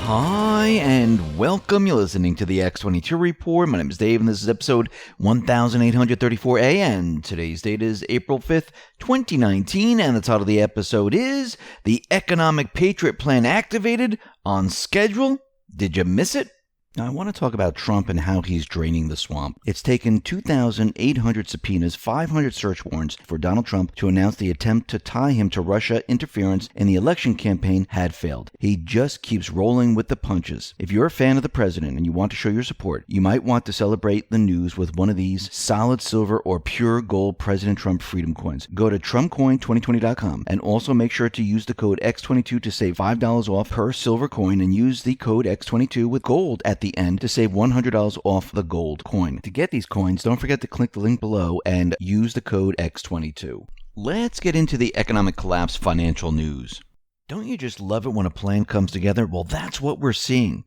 Hi, and welcome. You're listening to the X22 Report. My name is Dave, and this is episode 1834A, and today's date is April 5th, 2019, and the title of the episode is The Economic Patriot Plan Activated on Schedule. Did you miss it? Now, I want to talk about Trump and how he's draining the swamp. It's taken 2,800 subpoenas, 500 search warrants for Donald Trump to announce the attempt to tie him to Russia interference in the election campaign had failed. He just keeps rolling with the punches. If you're a fan of the president and you want to show your support, you might want to celebrate the news with one of these solid silver or pure gold President Trump Freedom Coins. Go to TrumpCoin2020.com and also make sure to use the code X22 to save $5 off per silver coin, and use the code X22 with gold at the end to save $100 off the gold coin. To get these coins, don't forget to click the link below and use the code X22. Let's get into the economic collapse financial news. Don't you just love it when a plan comes together? Well, that's what we're seeing.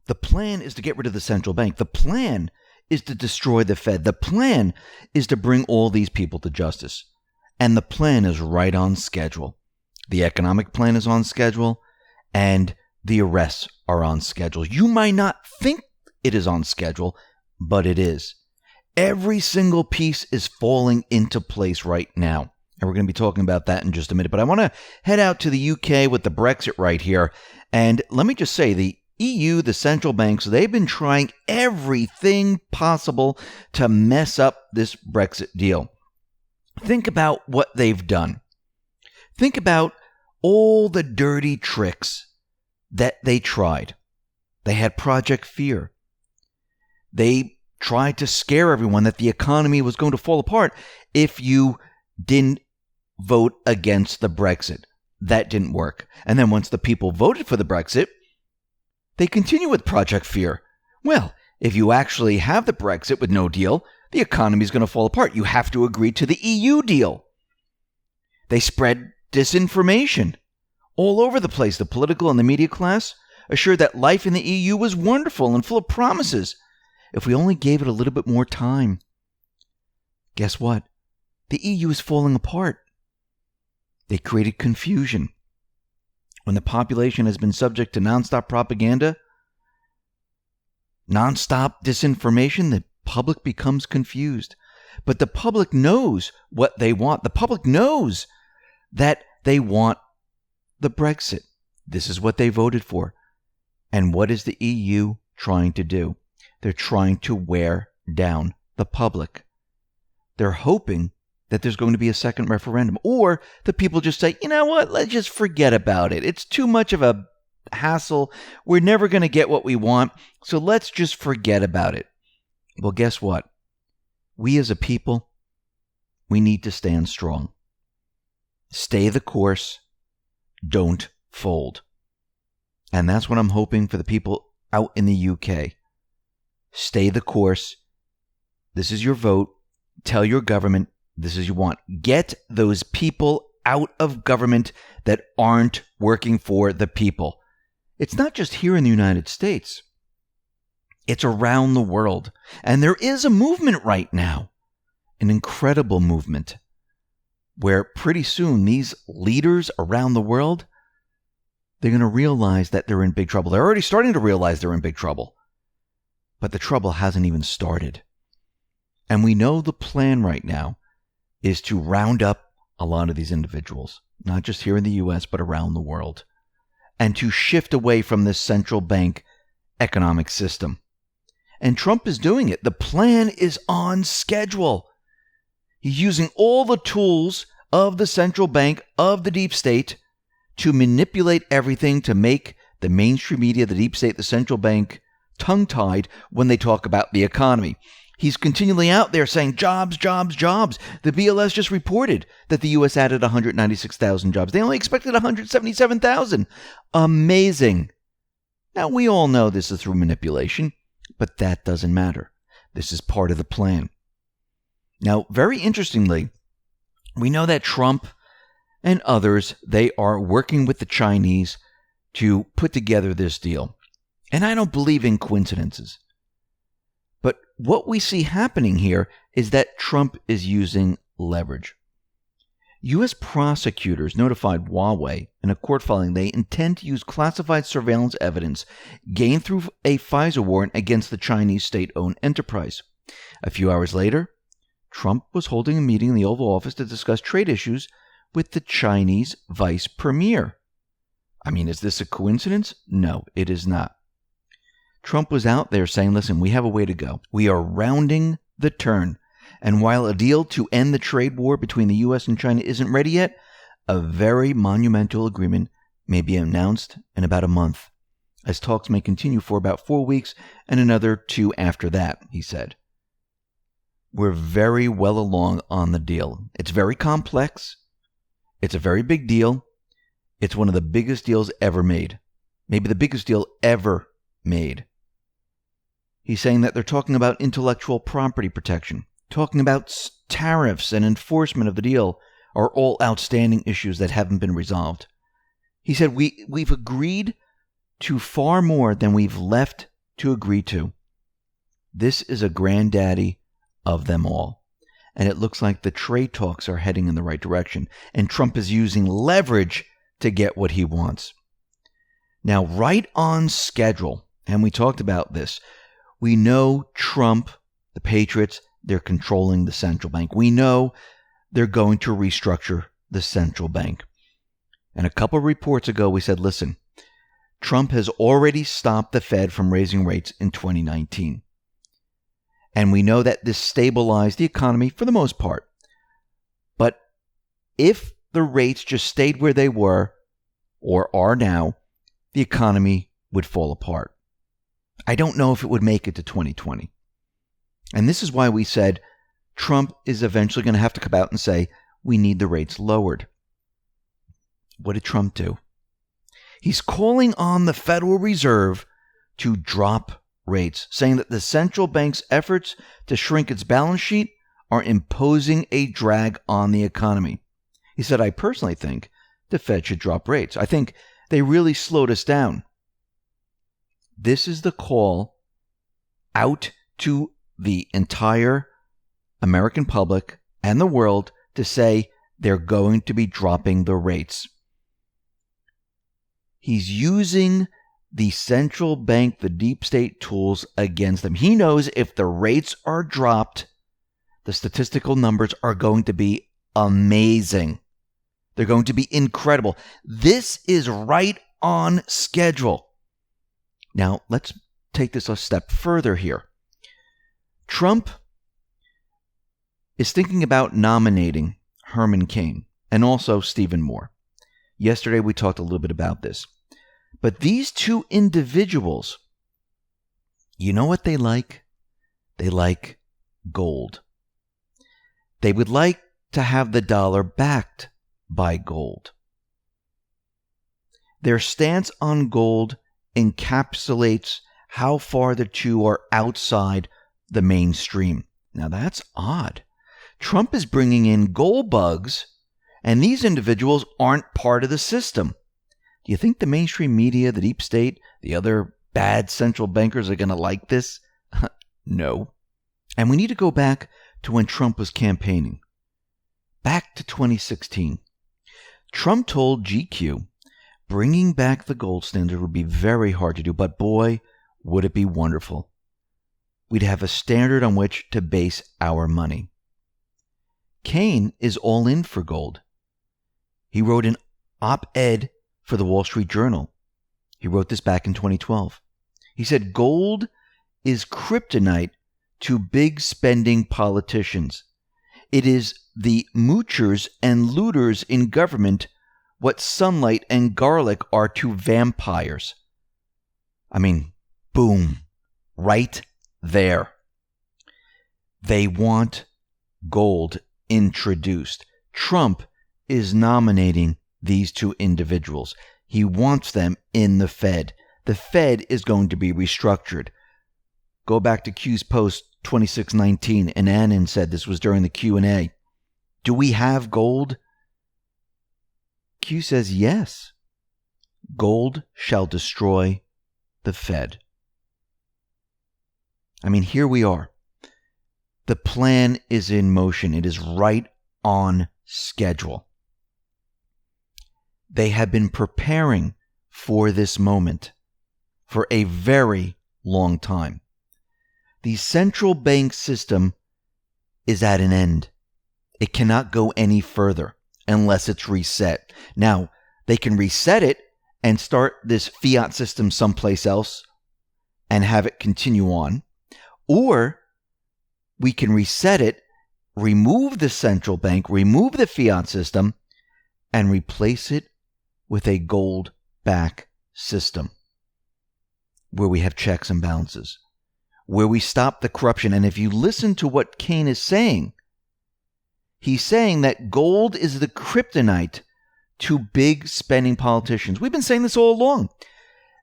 The plan is to get rid of the central bank. The plan is to destroy the Fed. The plan is to bring all these people to justice. And the plan is right on schedule. The economic plan is on schedule, and the arrests are on schedule. You might not think it is on schedule, but it is. Every single piece is falling into place right now. And we're going to be talking about that in just a minute. But I want to head out to the UK with the Brexit right here. And let me just say, the EU, the central banks, they've been trying everything possible to mess up this Brexit deal. Think about what they've done. Think about all the dirty tricks that they tried. They had Project Fear. They tried to scare everyone that the economy was going to fall apart if you didn't vote against the Brexit. That didn't work. And then once the people voted for the Brexit, they continue with Project Fear. Well, if you actually have the Brexit with no deal, the economy is going to fall apart. You have to agree to the EU deal. They spread disinformation all over the place. The political and the media class assured that life in the EU was wonderful and full of promises if we only gave it a little bit more time. Guess what? The EU is falling apart. They created confusion. When the population has been subject to nonstop propaganda, nonstop disinformation, the public becomes confused. But the public knows what they want. The public knows that they want the Brexit. This is what they voted for. And what is the EU trying to do? They're trying to wear down the public. They're hoping that there's going to be a second referendum, or the people just say, you know what, let's just forget about it. It's too much of a hassle. We're never going to get what we want, so let's just forget about it. Well, guess what? We as a people, we need to stand strong. Stay the course. Don't fold. And that's what I'm hoping for the people out in the UK. Stay the course. This is your vote. Tell your government this is what you want. Get those people out of government that aren't working for the people. It's not just here in the United States. It's around the world. And there is a movement right now, an incredible movement, where pretty soon these leaders around the world, they're going to realize that they're in big trouble. They're already starting to realize they're in big trouble. But the trouble hasn't even started. And we know the plan right now is to round up a lot of these individuals, not just here in the U.S., but around the world, and to shift away from this central bank economic system. And Trump is doing it. The plan is on schedule. He's using all the tools of the central bank, of the deep state, to manipulate everything, to make the mainstream media, the deep state, the central bank, tongue-tied when they talk about the economy. He's continually out there saying jobs, jobs, jobs. The BLS just reported that the U.S. added 196,000 jobs. They only expected 177,000. Amazing. Now, we all know this is through manipulation, but that doesn't matter. This is part of the plan. Now, very interestingly, we know that Trump and others, they are working with the Chinese to put together this deal. And I don't believe in coincidences. But what we see happening here is that Trump is using leverage. U.S. prosecutors notified Huawei in a court filing they intend to use classified surveillance evidence gained through a FISA warrant against the Chinese state-owned enterprise. A few hours later, Trump was holding a meeting in the Oval Office to discuss trade issues with the Chinese vice premier. I mean, is this a coincidence? No, it is not. Trump was out there saying, listen, we have a way to go. We are rounding the turn. And while a deal to end the trade war between the U.S. and China isn't ready yet, a very monumental agreement may be announced in about a month, as talks may continue for about 4 weeks and another 2 after that, he said. We're very well along on the deal. It's very complex. It's a very big deal. It's one of the biggest deals ever made. Maybe the biggest deal ever made. He's saying that they're talking about intellectual property protection. Talking about tariffs and enforcement of the deal are all outstanding issues that haven't been resolved. He said, we've agreed to far more than we've left to agree to. This is a granddaddy of them all. And it looks like the trade talks are heading in the right direction. And Trump is using leverage to get what he wants. Now, right on schedule, and we talked about this, we know Trump, the Patriots, they're controlling the central bank. We know they're going to restructure the central bank. And a couple of reports ago, we said, listen, Trump has already stopped the Fed from raising rates in 2019. And we know that this stabilized the economy for the most part. But if the rates just stayed where they were or are now, the economy would fall apart. I don't know if it would make it to 2020. And this is why we said Trump is eventually going to have to come out and say, we need the rates lowered. What did Trump do? He's calling on the Federal Reserve to drop rates, saying that the central bank's efforts to shrink its balance sheet are imposing a drag on the economy. He said, I personally think the Fed should drop rates. I think they really slowed us down. This is the call out to the entire American public and the world to say they're going to be dropping the rates. He's using the central bank, the deep state tools against them. He knows if the rates are dropped, the statistical numbers are going to be amazing. They're going to be incredible. This is right on schedule. Now, let's take this a step further here. Trump is thinking about nominating Herman Cain and also Stephen Moore. Yesterday, we talked a little bit about this. But these two individuals, you know what they like? They like gold. They would like to have the dollar backed by gold. Their stance on gold encapsulates how far the two are outside the mainstream. Now that's odd. Trump is bringing in gold bugs, and these individuals aren't part of the system. Do you think the mainstream media, the deep state, the other bad central bankers are going to like this? No. And we need to go back to when Trump was campaigning. Back to 2016. Trump told GQ bringing back the gold standard would be very hard to do, but boy, would it be wonderful. We'd have a standard on which to base our money. Cain is all in for gold. He wrote an op-ed for the Wall Street Journal. He wrote this back in 2012. He said, gold is kryptonite to big spending politicians. It is the moochers and looters in government what sunlight and garlic are to vampires. I mean, boom, right there. They want gold introduced. Trump is nominating these two individuals. He wants them in the Fed. The Fed is going to be restructured. Go back to Q's post 2619, and Annan said this was during the Q&A. Do we have gold? Q says yes. Gold shall destroy the Fed. I mean, here we are. The plan is in motion. It is right on schedule. They have been preparing for this moment for a very long time. The central bank system is at an end. It cannot go any further unless it's reset. Now, they can reset it and start this fiat system someplace else and have it continue on. Or we can reset it, remove the central bank, remove the fiat system, and replace it with a gold-backed system where we have checks and balances, where we stop the corruption. And if you listen to what Kane is saying, he's saying that gold is the kryptonite to big spending politicians. We've been saying this all along.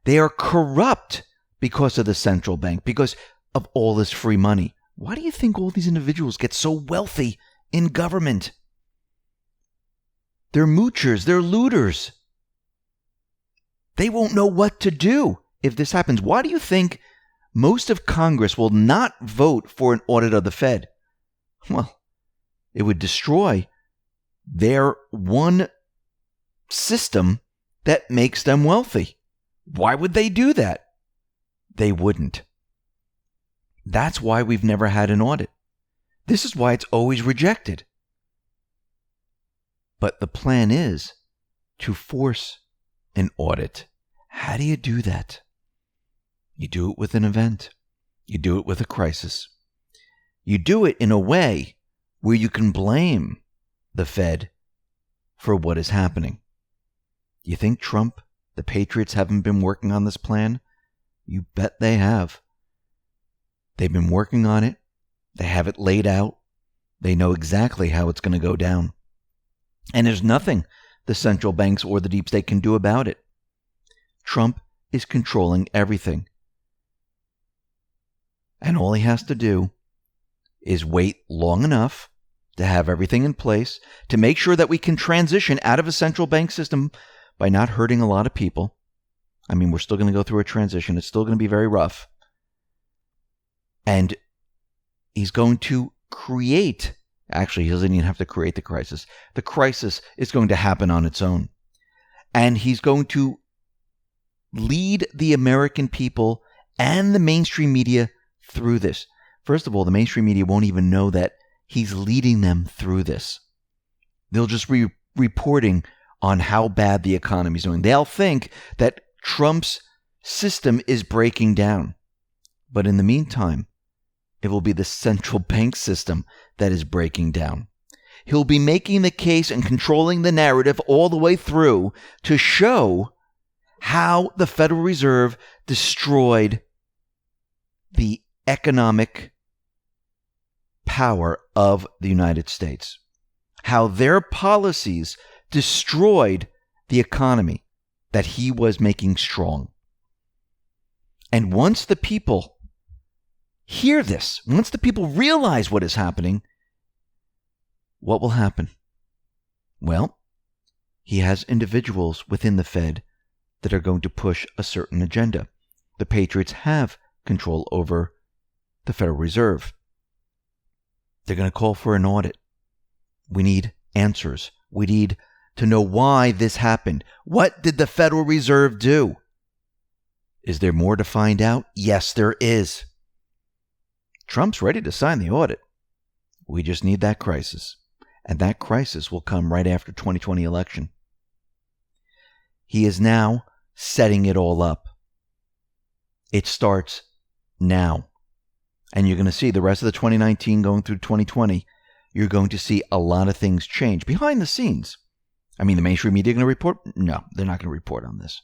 They are corrupt because of the central bank, because of all this free money. Why do you think all these individuals get so wealthy in government? They're moochers, they're looters. They won't know what to do if this happens. Why do you think most of Congress will not vote for an audit of the Fed? Well, it would destroy their one system that makes them wealthy. Why would they do that? They wouldn't. That's why we've never had an audit. This is why it's always rejected. But the plan is to force an audit. How do you do that? You do it with an event. You do it with a crisis. You do it in a way where you can blame the Fed for what is happening. You think Trump, the Patriots, haven't been working on this plan? You bet they have. They've been working on it. They have it laid out. They know exactly how it's going to go down. And there's nothing the central banks or the deep state can do about it. Trump is controlling everything. And all he has to do is wait long enough to have everything in place to make sure that we can transition out of a central bank system by not hurting a lot of people. I mean, we're still going to go through a transition. It's still going to be very rough. And he's going to create, actually, he doesn't even have to create the crisis. The crisis is going to happen on its own. And he's going to lead the American people and the mainstream media through this. First of all, the mainstream media won't even know that he's leading them through this. They'll just be reporting on how bad the economy is doing. They'll think that Trump's system is breaking down. But in the meantime, it will be the central bank system that is breaking down. He'll be making the case and controlling the narrative all the way through to show how the Federal Reserve destroyed the economic power of the United States. How their policies destroyed the economy that he was making strong. And once the people hear this, once the people realize what is happening, what will happen? Well, he has individuals within the Fed that are going to push a certain agenda. The Patriots have control over the Federal Reserve. They're going to call for an audit. We need answers. We need to know why this happened. What did the Federal Reserve do? Is there more to find out? Yes, there is. Trump's ready to sign the audit. We just need that crisis. And that crisis will come right after 2020 election. He is now setting it all up. It starts now. And you're going to see the rest of the 2019 going through 2020. You're going to see a lot of things change behind the scenes. I mean, the mainstream media going to report? No, they're not going to report on this.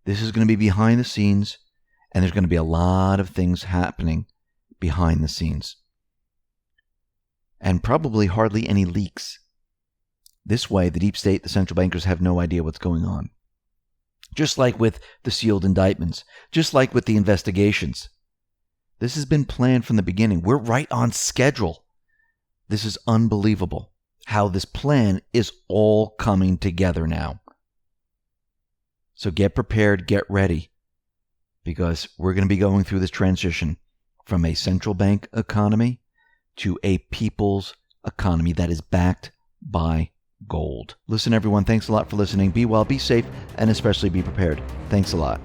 This is going to be behind the scenes, and there's going to be a lot of things happening behind the scenes. And probably hardly any leaks. This way, the deep state, the central bankers have no idea what's going on. Just like with the sealed indictments, just like with the investigations. This has been planned from the beginning. We're right on schedule. This is unbelievable how this plan is all coming together now. So get prepared, get ready, because we're going to be going through this transition from a central bank economy to a people's economy that is backed by gold. Listen, everyone, thanks a lot for listening. Be well, be safe, and especially be prepared. Thanks a lot.